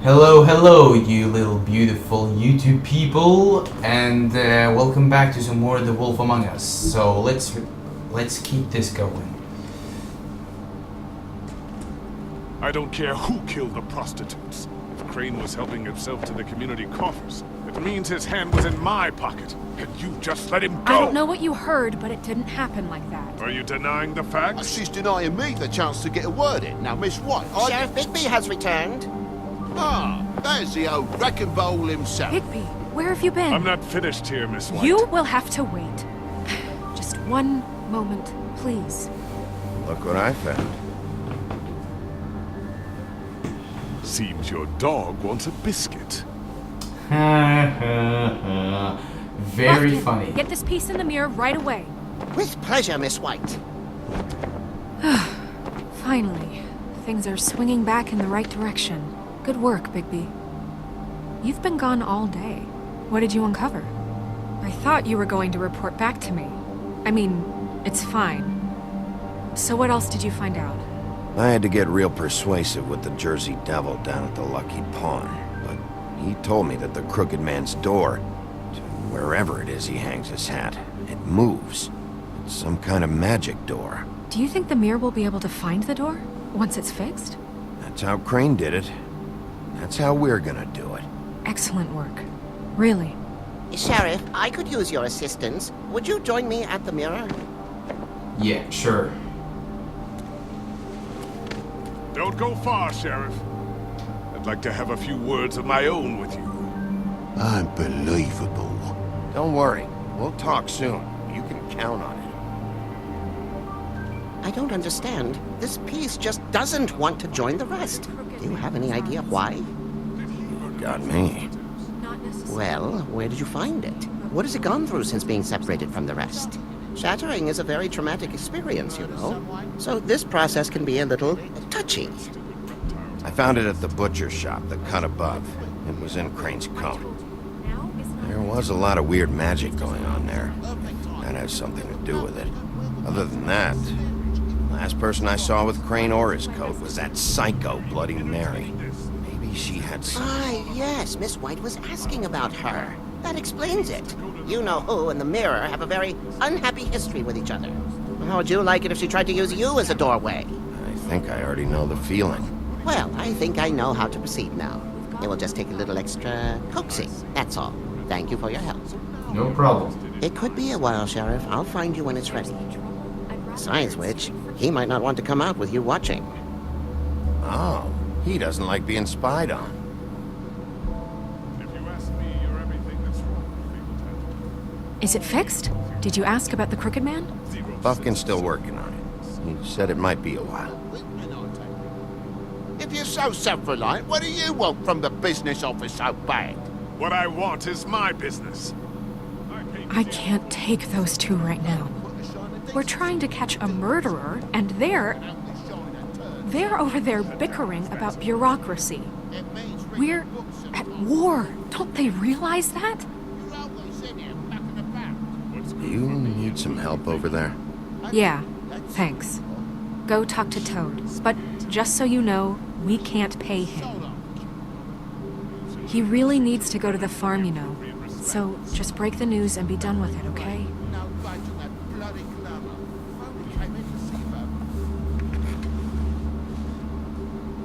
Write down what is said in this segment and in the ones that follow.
Hello, hello, you little beautiful YouTube people, and welcome back to some more of The Wolf Among Us. So let's keep this going. I don't care who killed the prostitutes. If Crane was helping himself to the community coffers, it means his hand was in my pocket, and you just let him go! I don't know what you heard, but it didn't happen like that. Are you denying the facts? She's denying me the chance to get a word in. Now, Miss White, Sheriff Bigby has returned. There's the old wrecking bowl himself. Bigby, where have you been? I'm not finished here, Miss White. You will have to wait. Just one moment, please. Look what I found. Seems your dog wants a biscuit. Very Rothkin, funny. Get this piece in the mirror right away. With pleasure, Miss White. Finally, things are swinging back in the right direction. Good work, Bigby. You've been gone all day. What did you uncover? I thought you were going to report back to me. I mean, it's fine. So what else did you find out? I had to get real persuasive with the Jersey Devil down at the Lucky Pawn, but he told me that the Crooked Man's door, to wherever it is he hangs his hat, it moves. It's some kind of magic door. Do you think the mirror will be able to find the door once it's fixed? That's how Crane did it. That's how we're gonna do it. Excellent work. Really. Sheriff, I could use your assistance. Would you join me at the mirror? Yeah, sure. Don't go far, Sheriff. I'd like to have a few words of my own with you. Unbelievable. Don't worry, we'll talk soon. You can count on it. I don't understand. This piece just doesn't want to join the rest. Do you have any idea why? You got me. Well, where did you find it? What has it gone through since being separated from the rest? Shattering is a very traumatic experience, you know. So this process can be a little touchy. I found it at the butcher shop, the cut above. It was in Crane's coat. There was a lot of weird magic going on there. That has something to do with it. Other than that, the last person I saw with Crane or his coat was that psycho Bloody Mary. Maybe she had some... Ah, yes, Miss White was asking about her. That explains it. You know who and the mirror have a very unhappy history with each other. How would you like it if she tried to use you as a doorway? I think I already know the feeling. Well, I think I know how to proceed now. It will just take a little extra coaxing, that's all. Thank you for your help. No problem. It could be a while, Sheriff. I'll find you when it's ready. Besides which, he might not want to come out with you watching. Oh, he doesn't like being spied on. If you ask me, you're everything that's wrong with people tend Is it fixed? Did you ask about the Crooked Man? Buffkin's still working on it. He said it might be a while. If you're so self-reliant, what do you want from the business office so bad? What I want is my business. I can't take those two right now. We're trying to catch a murderer, and they're over there bickering about bureaucracy. We're at war. Don't they realize that? Do you need some help over there? Yeah, thanks. Go talk to Toad. But just so you know, we can't pay him. He really needs to go to the farm, you know. So just break the news and be done with it, okay?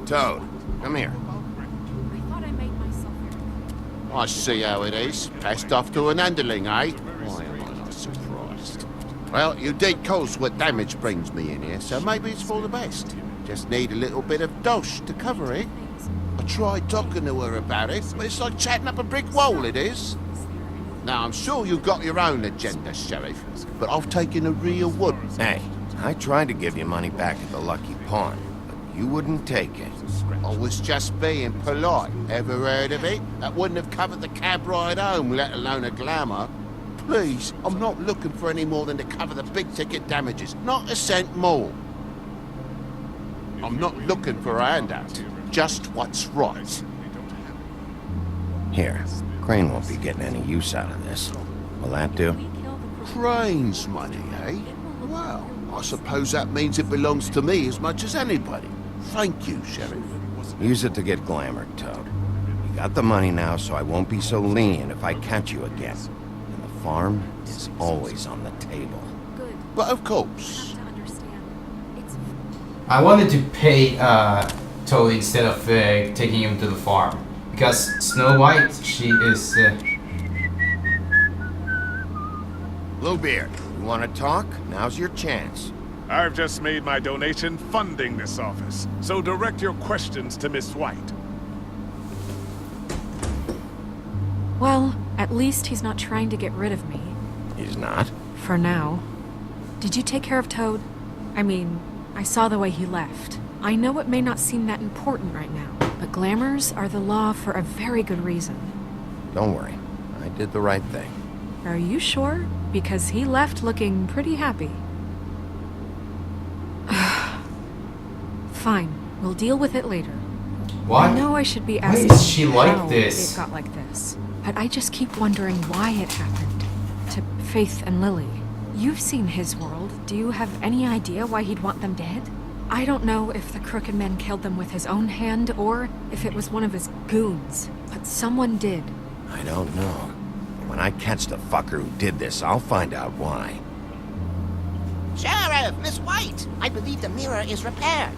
Toad, come here. I thought I made myself I see how it is. Passed off to an underling, eh? Why am I not surprised? Well, you did cause what damage brings me in here, so maybe it's for the best. Just need a little bit of dosh to cover it. I tried talking to her about it, but it's like chatting up a brick wall, it is. Now, I'm sure you've got your own agenda, Sheriff, but I've taken a real wood. Hey, I tried to give you money back at the Lucky Pawn, but you wouldn't take it. I was just being polite. Ever heard of it? That wouldn't have covered the cab ride home, let alone a glamour. Please, I'm not looking for any more than to cover the big-ticket damages. Not a cent more. I'm not looking for a handout. Just what's right. Here, Crane won't be getting any use out of this. Will that do? Crane's money, eh? Well, I suppose that means it belongs to me as much as anybody. Thank you, Sheriff. Use it to get glamour, Toad. got the money now, so I won't be so lenient if I catch you again. And the farm is always on the table. Good. But of You course. have to understand. It's I wanted to pay Toad instead of taking him to the farm. Because Snow White, she is... Bluebeard, you want to talk? Now's your chance. I've just made my donation funding this office, so direct your questions to Miss White. Well, at least he's not trying to get rid of me. He's not? For now. Did you take care of Toad? I mean, I saw the way he left. I know it may not seem that important right now, but glamours are the law for a very good reason. Don't worry. I did the right thing. Are you sure? Because he left looking pretty happy. Fine, we'll deal with it later. What? I know I should be Why asking is she like how this? it got like this, but I just keep wondering why it happened. To Faith and Lily. You've seen his world. Do you have any idea why he'd want them dead? I don't know if the Crooked Man killed them with his own hand or if it was one of his goons, but someone did. I don't know. But when I catch the fucker who did this, I'll find out why. Sheriff, Miss White, I believe the mirror is repaired.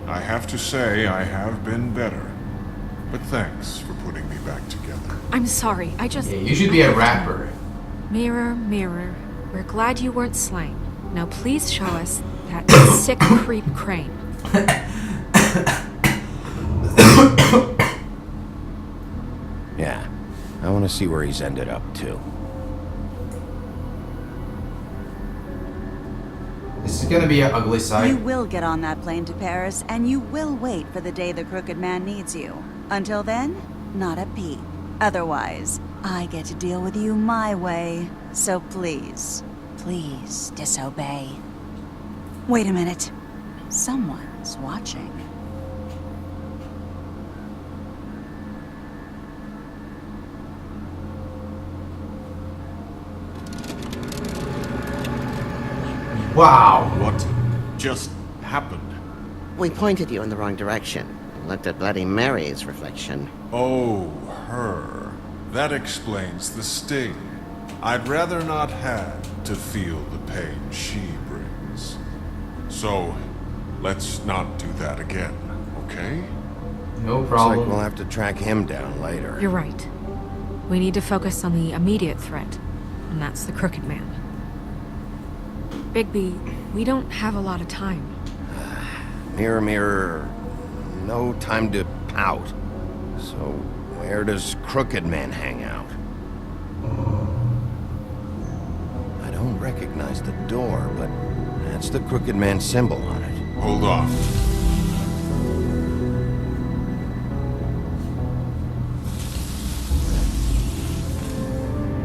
I have to say I have been better. But thanks for putting me back together. I'm sorry, I just... Yeah, you should be a rapper. Mirror, mirror, we're glad you weren't slain. Now please show us that sick creep Crane. Yeah. I want to see where he's ended up, too. This is gonna be an ugly You sight. will get on that plane to Paris, and you will wait for the day the Crooked Man needs you. Until then, not a peep. Otherwise, I get to deal with you my way. So please, please disobey. Wait a minute. Someone's watching. Wow. What just happened? We pointed you in the wrong direction. Looked at Bloody Mary's reflection. Oh, her. That explains the sting. I'd rather not have to feel the pain she brings. So, let's not do that again, okay? No Looks like problem. we'll have to track him down later. You're right. We need to focus on the immediate threat, and that's the Crooked Man. Bigby, we don't have a lot of time. Mirror, mirror, no time to pout. So, where does Crooked Man hang out? I don't recognize the door, but that's the Crooked Man symbol on it. Hold off.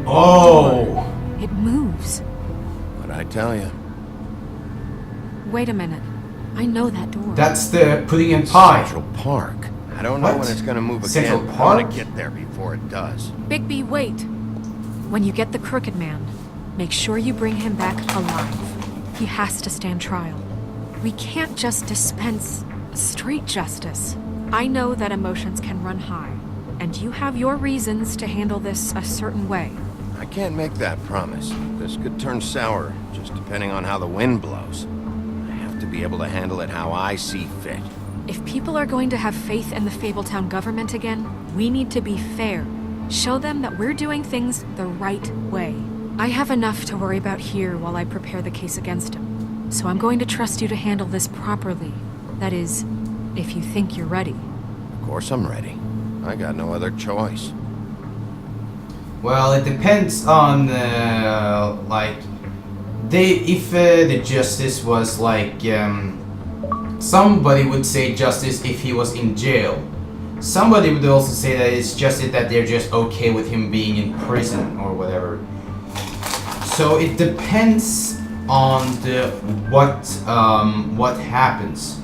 Oh! It moves. What'd I tell you? Wait a minute. I know that door. That's the pudding and pie. Central Park. I don't know What? when it's gonna move Central again. I Park? want to get there before it does. Bigby, wait. When you get the Crooked Man, make sure you bring him back alive. He has to stand trial. We can't just dispense street justice. I know that emotions can run high, and you have your reasons to handle this a certain way. I can't make that promise. This could turn sour, just depending on how the wind blows. I have to be able to handle it how I see fit. If people are going to have faith in the Fabletown government again, we need to be fair. Show them that we're doing things the right way. I have enough to worry about here while I prepare the case against him. So I'm going to trust you to handle this properly. That is, if you think you're ready. Of course I'm ready. I got no other choice. Well, it depends on, like, if the justice was like, somebody would say justice if he was in jail. Somebody would also say that it's justice that they're just okay with him being in prison or whatever. So it depends on the what happens.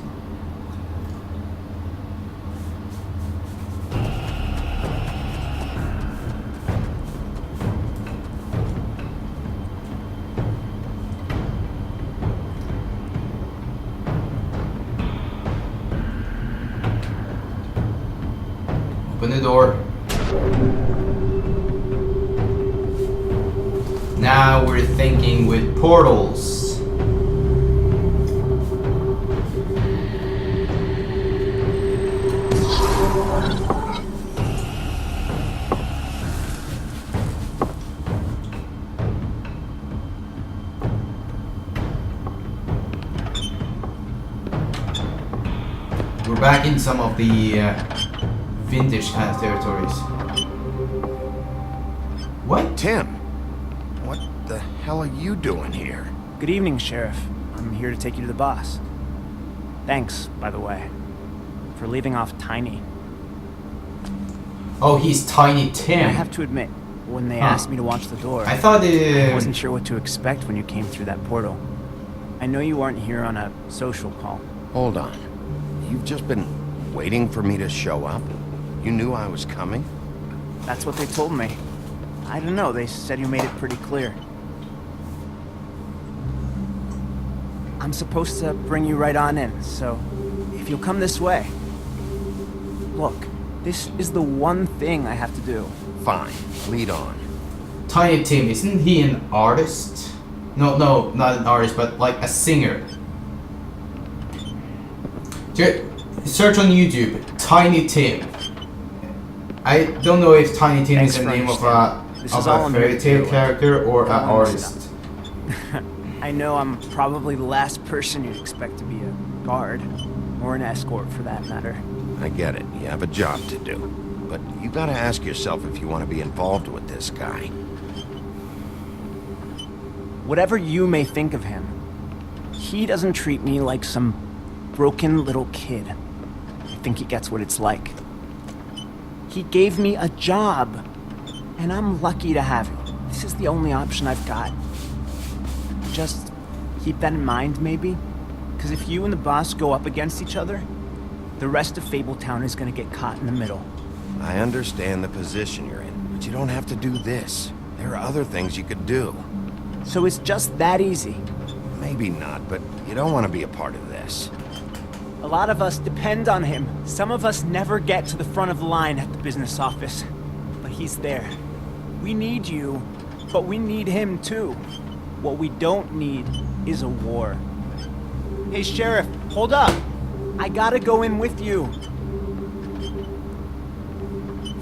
Open the door. Now we're thinking with portals. We're back in some of the vintage kind of territories. What? Tim, what the hell are you doing here? Good evening, Sheriff. I'm here to take you to the boss. Thanks, by the way, for leaving off Tiny. Oh, he's Tiny Tim. I have to admit, when they asked me to watch the door, I thought I wasn't sure what to expect when you came through that portal. I know you aren't here on a social call. Hold on. You've just been waiting for me to show up? You knew I was coming? That's what they told me. I don't know, they said you made it pretty clear. I'm supposed to bring you right on in, so if you'll come this way. Look, this is the one thing I have to do. Fine, lead on. Tiny Tim, isn't he an artist? No, not an artist, but like a singer. Search on YouTube, Tiny Tim. I don't know if Tiny Tim is the name of a fairy tale character or an artist. I know I'm probably the last person you'd expect to be a guard, or an escort for that matter. I get it, you have a job to do. But you gotta ask yourself if you want to be involved with this guy. Whatever you may think of him, he doesn't treat me like some broken little kid. I think he gets what it's like. He gave me a job, and I'm lucky to have it. This is the only option I've got. Just keep that in mind, maybe? Because if you and the boss go up against each other, the rest of Fabletown is gonna get caught in the middle. I understand the position you're in, but you don't have to do this. There are other things you could do. So it's just that easy. Maybe not, but you don't want to be a part of this. A lot of us depend on him. Some of us never get to the front of the line at the business office. But he's there. We need you, but we need him too. What we don't need is a war. Hey, Sheriff, hold up. I gotta go in with you.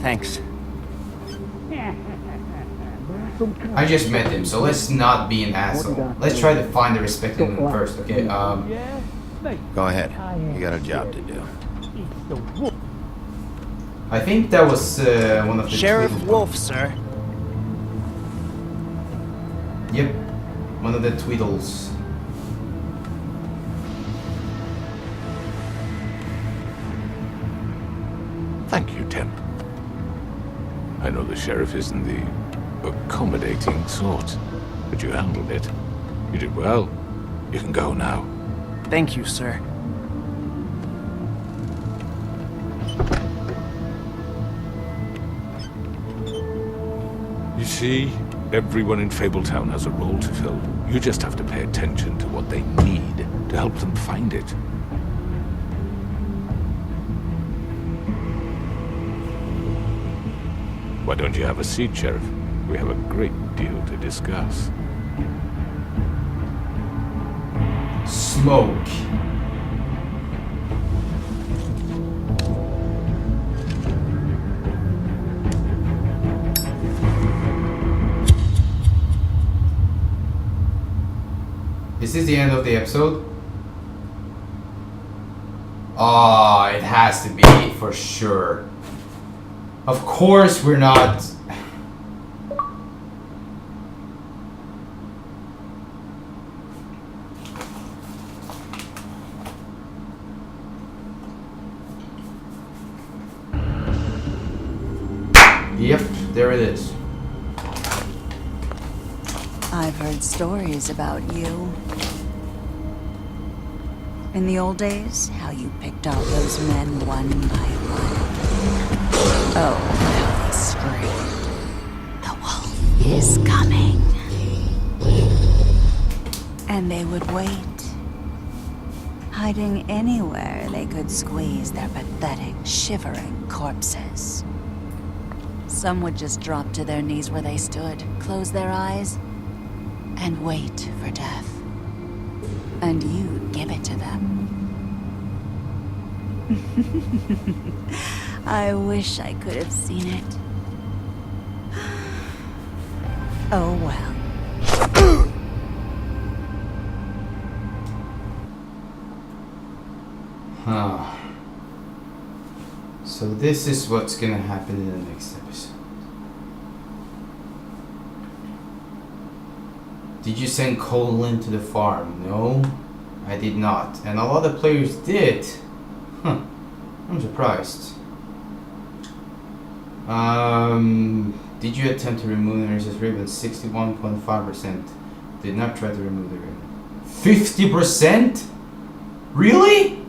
Thanks. I just met him, so let's not be an asshole. Let's try to find the respect in him first, okay? Go ahead. You got a job to do. I think that was one of the Sheriff Tweedles Wolf, ones. sir. Yep, one of the Tweedles. Thank you, Tim. I know the sheriff isn't the accommodating sort, but you handled it. You did well. You can go now. Thank you, sir. You see, everyone in Fabletown has a role to fill. You just have to pay attention to what they need to help them find it. Why don't you have a seat, Sheriff? We have a great deal to discuss. Smoke. Is this the end of the episode? Oh, it has to be for sure. Of course we're not. Yep, there it is. I've heard stories about you. In the old days, how you picked off those men one by one. Oh, how they screamed. The wolf is coming. And they would wait. hiding anywhere they could squeeze their pathetic, shivering corpses. Some would just drop to their knees where they stood, close their eyes, and wait for death. And you'd give it to them. I wish I could have seen it. Oh well. Huh. So this is what's gonna happen in the next episode. Did you send Colin to the farm? No, I did not. And a lot of players did. Huh. I'm surprised. Did you attempt to remove the nurse's ribbon? 61.5%. Did not try to remove the ribbon. 50%? Really?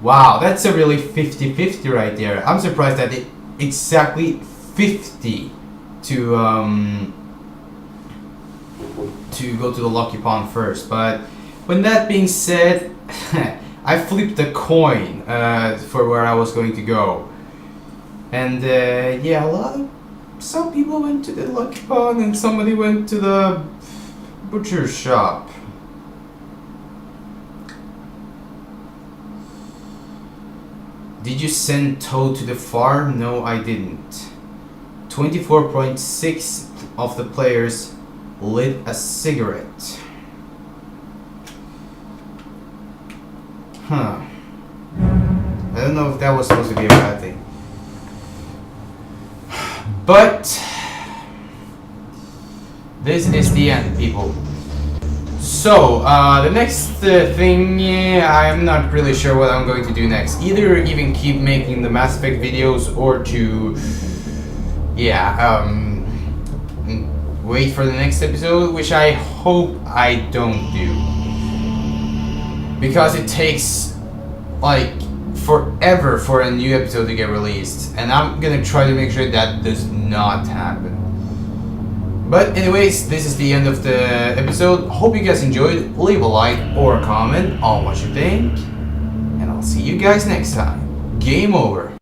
Wow, that's a really 50-50 right there. I'm surprised that it exactly 50 to go to the Lucky Pond first. But when that being said, I flipped a coin for where I was going to go. And yeah, some people went to the Lucky Pond and somebody went to the butcher shop. Did you send Toad to the farm? No, I didn't. 24.6 of the players lit a cigarette. Huh. I don't know if that was supposed to be a bad thing. But this is the end, people. So, the next thing, I'm not really sure what I'm going to do next. Either even keep making the Mass Effect videos or to, wait for the next episode, which I hope I don't do. Because it takes, like, forever for a new episode to get released. And I'm gonna try to make sure that does not happen. But anyways, this is the end of the episode. Hope you guys enjoyed. Leave a like or a comment on what you think. And I'll see you guys next time. Game over.